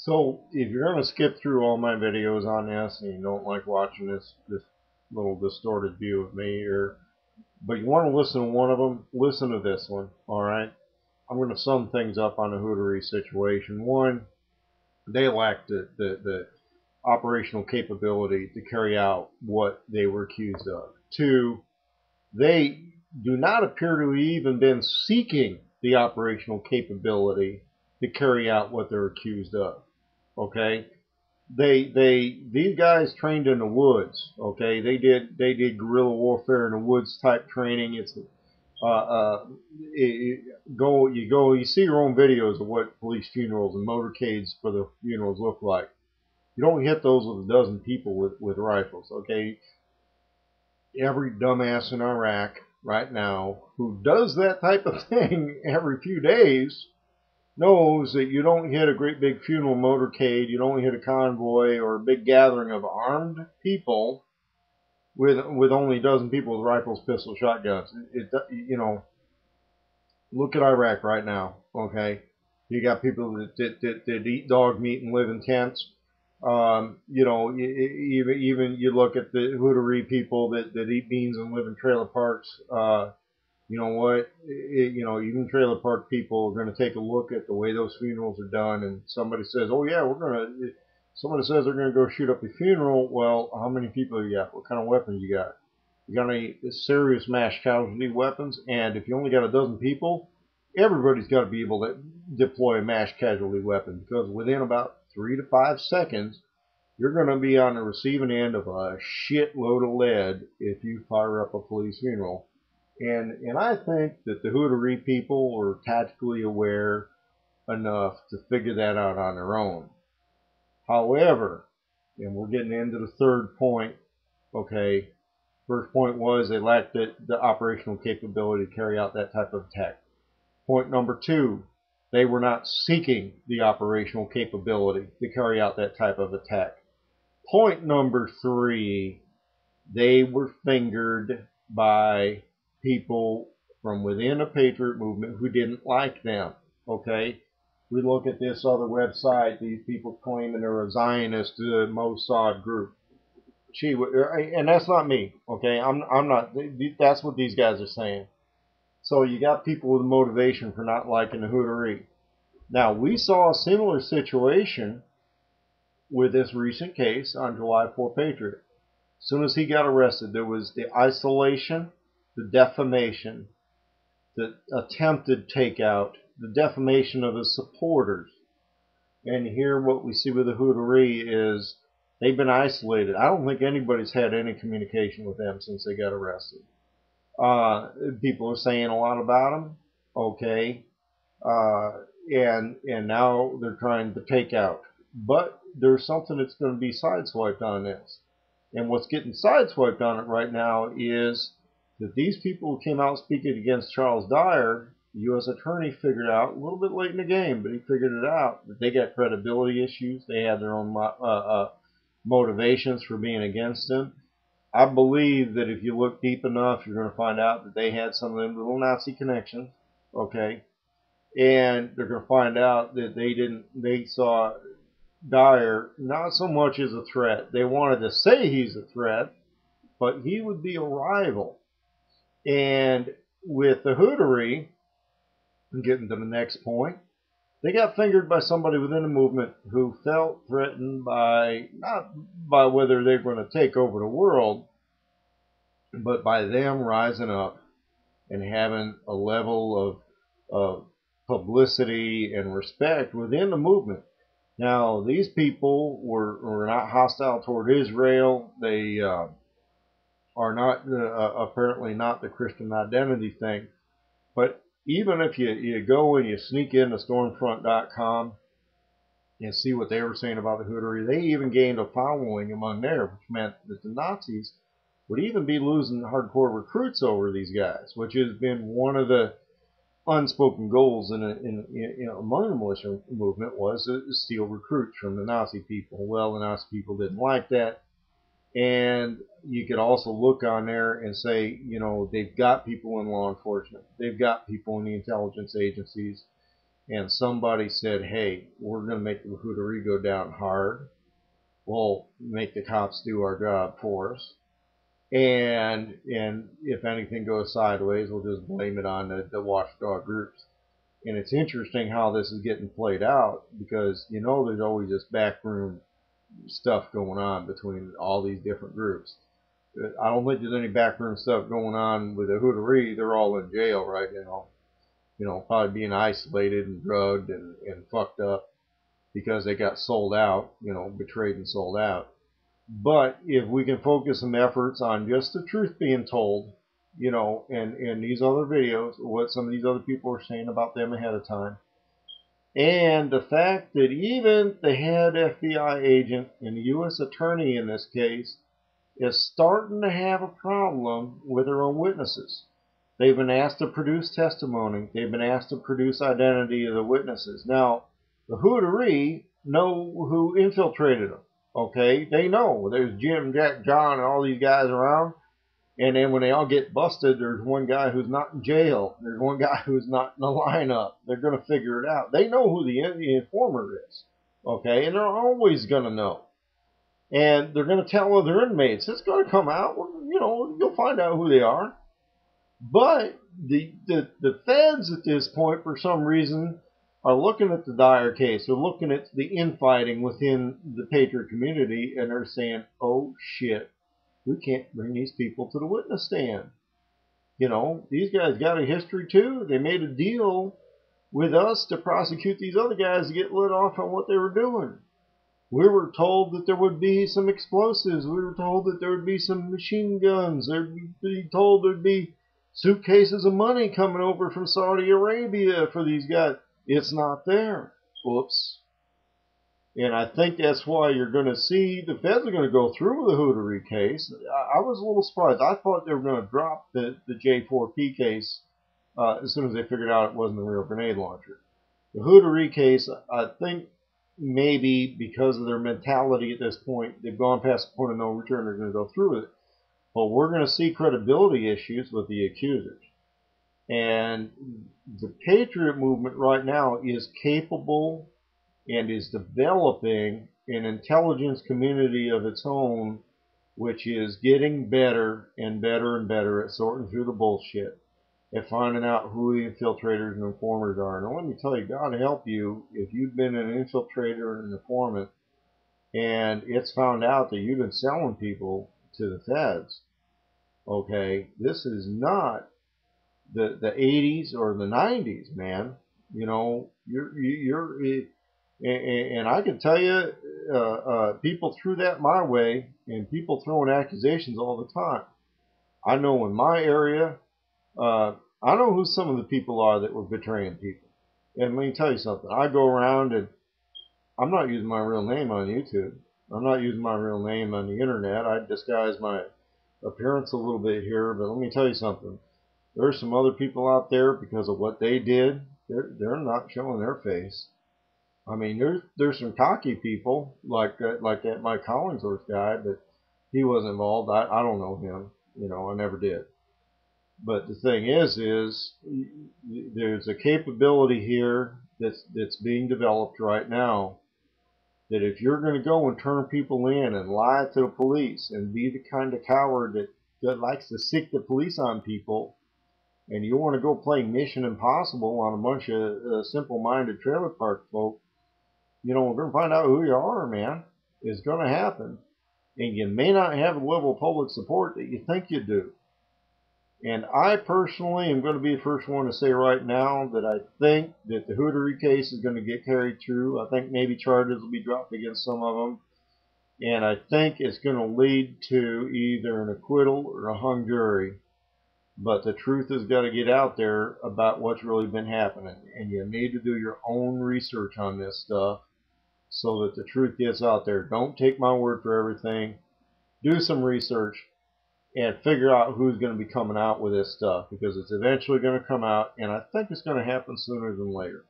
So if you're going to skip through all my videos on this and you don't like watching this little distorted view of me, or but you want to listen to one of them, listen to this one. All right, I'm going to sum things up on the Hutaree situation. One, they lacked the operational capability to carry out what they were accused of. Two, they do not appear to have even been seeking the operational capability to carry out what they're accused of. Okay, these guys trained in the woods. Okay, they did guerrilla warfare in the woods type training. It's uh, uh, you see your own videos of what police funerals and motorcades for the funerals look like. You don't hit those with a dozen people with rifles. Okay, every dumbass in Iraq right now who does that type of thing every few days knows that you don't hit a great big funeral motorcade, you don't hit a convoy or a big gathering of armed people with only a dozen people with rifles, pistols, shotguns. Look at Iraq right now. Okay, you got people that eat dog meat and live in tents. Even you look at the Hutaree people that eat beans and live in trailer parks. You know what? Even trailer park people are going to take a look at the way those funerals are done, and somebody says, "Oh yeah, Somebody says they're going to go shoot up a funeral. Well, how many people you got? What kind of weapons you got? You got any serious mass casualty weapons? And if you only got a dozen people, everybody's got to be able to deploy a mass casualty weapon, because within about 3 to 5 seconds, you're going to be on the receiving end of a shitload of lead if you fire up a police funeral." And I think that the Hutaree people were tactically aware enough to figure that out on their own. However, and we're getting into the third point, okay, first point was they lacked the operational capability to carry out that type of attack. Point number two, they were not seeking the operational capability to carry out that type of attack. Point number three, they were fingered by people from within the Patriot movement who didn't like them. Okay, we look at this other website. These people claiming they're a Zionist Mossad group. And that's not me. Okay, I'm not. That's what these guys are saying. So you got people with motivation for not liking the Hutaree. Now we saw a similar situation with this recent case on July 4 Patriot. As soon as he got arrested, there was the isolation, the defamation, the attempted takeout, the defamation of his supporters. And here what we see with the Hutaree is they've been isolated. I don't think anybody's had any communication with them since they got arrested. People are saying a lot about them. Okay. And now they're trying to take out. But there's something that's going to be sideswiped on this. And what's getting sideswiped on it right now is that these people who came out speaking against Charles Dyer, the U.S. attorney figured out a little bit late in the game, but he figured it out, that they got credibility issues. They had their own motivations for being against him. I believe that if you look deep enough, you're going to find out that they had some of them little Nazi connections, okay? And they're going to find out that they saw Dyer not so much as a threat. They wanted to say he's a threat, but he would be a rival. And with the Hutaree, getting to the next point, they got fingered by somebody within the movement who felt threatened by, not by whether they're going to take over the world, but by them rising up and having a level of publicity and respect within the movement. Now, these people were not hostile toward Israel. They are not apparently not the Christian identity thing. But even if you go and you sneak into stormfront.com and see what they were saying about the Hutaree, they even gained a following among there, which meant that the Nazis would even be losing hardcore recruits over these guys, which has been one of the unspoken goals among the militia movement, was to steal recruits from the Nazi people. Well, the Nazi people didn't like that. And you could also look on there and say, they've got people in law enforcement. They've got people in the intelligence agencies. and somebody said, hey, we're going to make the Hutaree go down hard. We'll make the cops do our job for us. And if anything goes sideways, we'll just blame it on the watchdog groups. And it's interesting how this is getting played out, because you know there's always this backroom stuff going on between all these different groups. I don't think there's any backroom stuff going on with the Hutaree. They're all in jail right now. You know, probably being isolated and drugged and fucked up because they got sold out, you know, betrayed and sold out. But if we can focus some efforts on just the truth being told, you know, and these other videos, what some of these other people are saying about them ahead of time, and the fact that even the head FBI agent and the U.S. attorney in this case is starting to have a problem with their own witnesses. They've been asked to produce testimony. They've been asked to produce identity of the witnesses. Now, the Hutaree know who infiltrated them. Okay, they know there's Jim, Jack, John, and all these guys around. And then when they all get busted, there's one guy who's not in jail. There's one guy who's not in the lineup. They're going to figure it out. They know who the informer is. Okay, and they're always going to know. And they're going to tell other inmates. It's going to come out. You know, you'll find out who they are. But the feds at this point, for some reason, are looking at the Dyer case. They're looking at the infighting within the Patriot community, and they're saying, oh, shit, we can't bring these people to the witness stand. You know, these guys got a history, too. They made a deal with us to prosecute these other guys to get let off on what they were doing. We were told that there would be some explosives. We were told that there would be some machine guns. They'd be told there'd be suitcases of money coming over from Saudi Arabia for these guys. It's not there. Whoops. And I think that's why you're going to see the feds are going to go through with the Hutaree case. I was a little surprised. I thought they were going to drop the J4P case as soon as they figured out it wasn't a real grenade launcher. The Hutaree case, I think maybe because of their mentality at this point, they've gone past the point of no return. They're going to go through with it. But we're going to see credibility issues with the accusers. And the Patriot movement right now is capable and is developing an intelligence community of its own, which is getting better and better and better at sorting through the bullshit, at finding out who the infiltrators and informers are. And let me tell you, God help you if you've been an infiltrator and an informant and it's found out that you've been selling people to the feds. Okay, this is not the 80s or the 90s, man. You know, and I can tell you, people threw that my way, and people throwing accusations all the time. I know in my area, I know who some of the people are that were betraying people. And let me tell you something. I go around and I'm not using my real name on YouTube. I'm not using my real name on the internet. I disguise my appearance a little bit here, but let me tell you something. There's some other people out there, because of what they did, they're not showing their face. I mean, there's some cocky people like that Mike Hollingsworth guy, but he wasn't involved. I don't know him. You know, I never did. But the thing is there's a capability here that's being developed right now, that if you're going to go and turn people in and lie to the police and be the kind of coward that likes to sick the police on people, and you want to go play Mission Impossible on a bunch of simple-minded trailer park folk, you know, we're going to find out who you are, man. It's going to happen. And you may not have the level of public support that you think you do. And I personally am going to be the first one to say right now that I think that the Hutaree case is going to get carried through. I think maybe charges will be dropped against some of them. And I think it's going to lead to either an acquittal or a hung jury. But the truth has got to get out there about what's really been happening. And you need to do your own research on this stuff so that the truth gets out there. Don't take my word for everything. Do some research and figure out who's going to be coming out with this stuff, because it's eventually going to come out, and I think it's going to happen sooner than later.